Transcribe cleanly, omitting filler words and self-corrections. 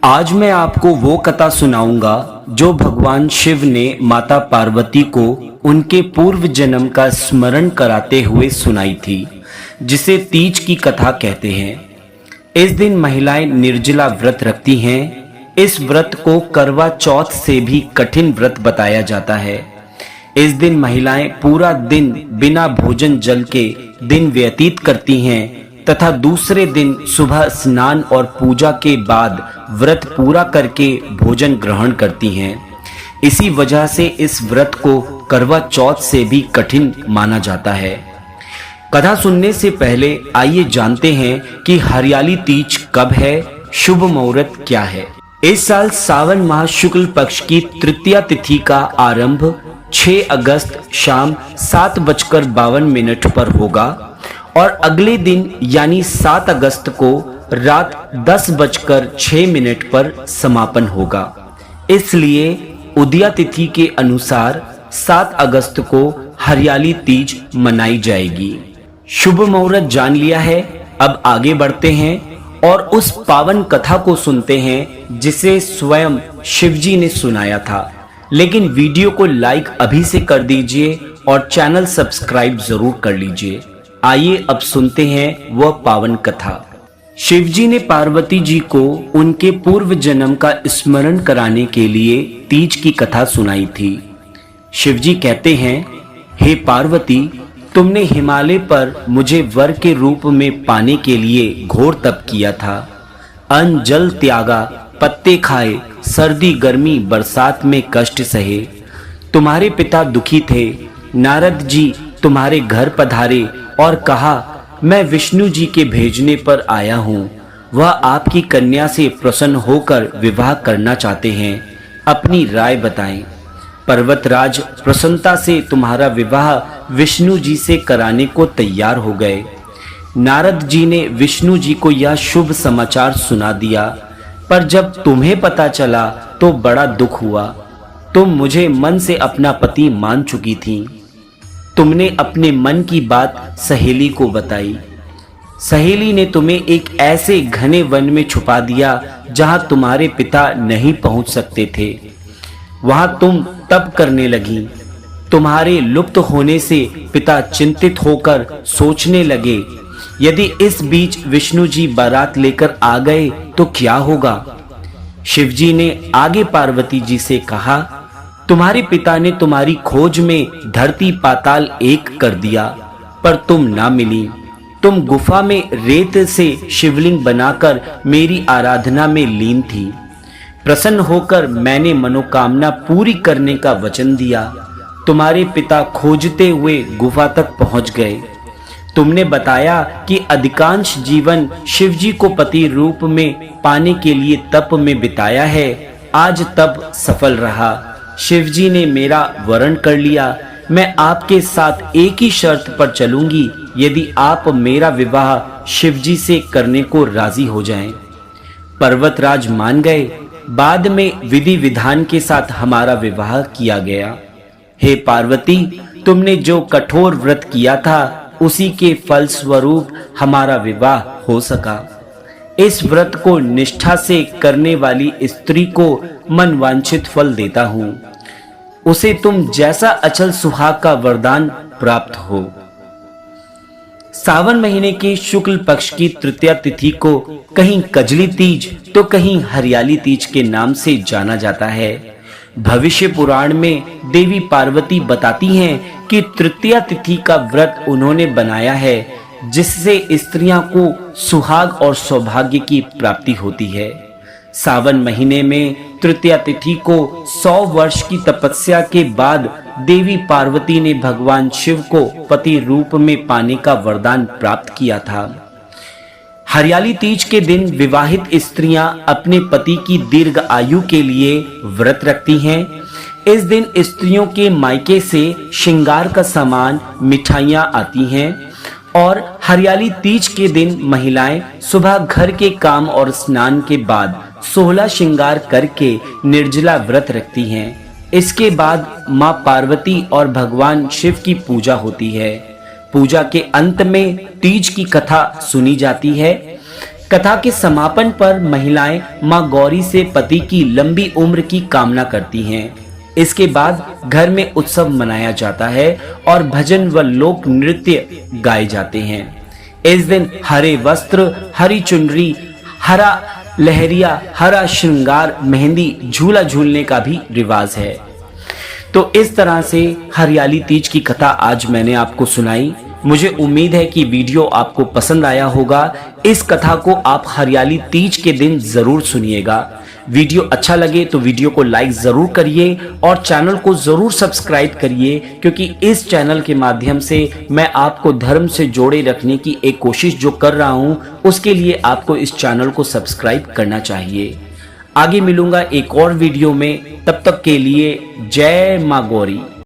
आज मैं आपको वो कथा सुनाऊंगा जो भगवान शिव ने माता पार्वती को उनके पूर्व जन्म का स्मरण कराते हुए सुनाई थी, जिसे तीज की कथा कहते हैं। इस दिन महिलाएं निर्जला व्रत रखती हैं। इस व्रत को करवा चौथ से भी कठिन व्रत बताया जाता है। इस दिन महिलाएं पूरा दिन बिना भोजन जल के दिन व्यतीत करती हैं तथा दूसरे दिन सुबह स्नान और पूजा के बाद व्रत पूरा करके भोजन ग्रहण करती हैं। इसी वजह से इस व्रत को करवा चौथ से भी कठिन माना जाता है। कथा सुनने से पहले आइए जानते हैं कि हरियाली तीज कब है, शुभ मुहूर्त क्या है। इस साल सावन माह शुक्ल पक्ष की तृतीया तिथि का आरंभ 6 अगस्त शाम 7:52 पर होगा और अगले दिन यानी 7 अगस्त को रात 10:06 पर समापन होगा। इसलिए उदया तिथि के अनुसार 7 अगस्त को हरियाली तीज मनाई जाएगी। शुभ मुहूर्त जान लिया है, अब आगे बढ़ते हैं और उस पावन कथा को सुनते हैं जिसे स्वयं शिवजी ने सुनाया था। लेकिन वीडियो को लाइक अभी से कर दीजिए और चैनल सब्सक्राइब जरूर कर लीजिए। आइए अब सुनते हैं वह पावन कथा। शिवजी ने पार्वती जी को उनके पूर्व जन्म का स्मरण कराने के लिए तीज की कथा सुनाई थी। शिवजी कहते हैं, हे पार्वती, तुमने हिमालय पर मुझे वर के रूप में पाने के लिए घोर तप किया था। अन्न जल त्यागा, पत्ते खाए, सर्दी गर्मी बरसात में कष्ट सहे। तुम्हारे पिता दुखी थे। नारद जी तुम्हारे घर पधारे और कहा, मैं विष्णु जी के भेजने पर आया हूँ। वह आपकी कन्या से प्रसन्न होकर विवाह करना चाहते हैं। अपनी राय बताएं। पर्वतराज प्रसन्नता से तुम्हारा विवाह विष्णु जी से कराने को तैयार हो गए। नारद जी ने विष्णु जी को यह शुभ समाचार सुना दिया, पर जब तुम्हें पता चला तो बड़ा दुख हुआ। तुम मुझे मन से अपना पति मान चुकी थीं। तुमने अपने मन की बात सहेली को बताई। सहेली ने तुम्हें एक ऐसे घने वन में छुपा दिया जहां तुम्हारे पिता नहीं पहुंच सकते थे। वहां तुम तप करने लगी। तुम्हारे लुप्त होने से पिता चिंतित होकर सोचने लगे, यदि इस बीच विष्णु जी बारात लेकर आ गए तो क्या होगा। शिवजी ने आगे पार्वती जी से कहा, तुम्हारे पिता ने तुम्हारी खोज में धरती पाताल एक कर दिया, पर तुम ना मिली। तुम गुफा में रेत से शिवलिंग बनाकर मेरी आराधना में लीन थी। प्रसन्न होकर मैंने मनोकामना पूरी करने का वचन दिया। तुम्हारे पिता खोजते हुए गुफा तक पहुंच गए। तुमने बताया कि अधिकांश जीवन शिवजी को पति रूप में पाने के लिए तप में बिताया है। आज तप सफल रहा। शिवजी ने मेरा वरण कर लिया। मैं आपके साथ एक ही शर्त पर चलूंगी, यदि आप मेरा विवाह शिवजी से करने को राजी हो जाएं। पर्वतराज मान गए। बाद में विधि विधान के साथ हमारा विवाह किया गया। हे पार्वती, तुमने जो कठोर व्रत किया था उसी के फल स्वरूप हमारा विवाह हो सका। इस व्रत को निष्ठा से करने वाली स्त्री को मनवांछित फल देता हूँ। उसे तुम जैसा अचल सुहाग का वरदान प्राप्त हो। सावन महीने के शुक्ल पक्ष की तृतीया तिथि को कहीं कजली तीज तो कहीं हरियाली तीज के नाम से जाना जाता है। भविष्य पुराण में देवी पार्वती बताती हैं कि तृतीया तिथि का व्रत उन्होंने बनाया है, जिससे स्त्रियां को सुहाग और सौभाग्य की प्राप्ति होती है। सावन महीने में तृतीया तिथि को 100 वर्ष की तपस्या के बाद देवी पार्वती ने भगवान शिव को पति रूप में पाने का वरदान प्राप्त किया था। हरियाली तीज के दिन विवाहित स्त्रियां अपने पति की दीर्घ आयु के लिए व्रत रखती हैं। इस दिन स्त्रियों के मायके से श्रृंगार का सामान, मिठाइयां आती हैं और हरियाली तीज के दिन महिलाएं सुबह घर के काम और स्नान के बाद 16 श्रृंगार करके निर्जला व्रत रखती हैं। इसके बाद मां पार्वती और भगवान शिव की पूजा होती है। पूजा के अंत में तीज की कथा सुनी जाती है। कथा के समापन पर महिलाएं मां गौरी से पति की लंबी उम्र की कामना करती हैं। इसके बाद घर में उत्सव मनाया जाता है और भजन व लोक नृत्य गाए जाते हैं। इस दिन हरे वस्त्र, हरी चुनरी, हरा लहरिया, हरा श्रृंगार, मेहंदी, झूला झूलने का भी रिवाज है। तो इस तरह से हरियाली तीज की कथा आज मैंने आपको सुनाई। मुझे उम्मीद है कि वीडियो आपको पसंद आया होगा। इस कथा को आप हरियाली तीज के दिन जरूर सुनिएगा। वीडियो अच्छा लगे तो वीडियो को लाइक जरूर करिए और चैनल को जरूर सब्सक्राइब करिए, क्योंकि इस चैनल के माध्यम से मैं आपको धर्म से जोड़े रखने की एक कोशिश जो कर रहा हूं, उसके लिए आपको इस चैनल को सब्सक्राइब करना चाहिए। आगे मिलूंगा एक और वीडियो में, तब तक के लिए जय मां गौरी।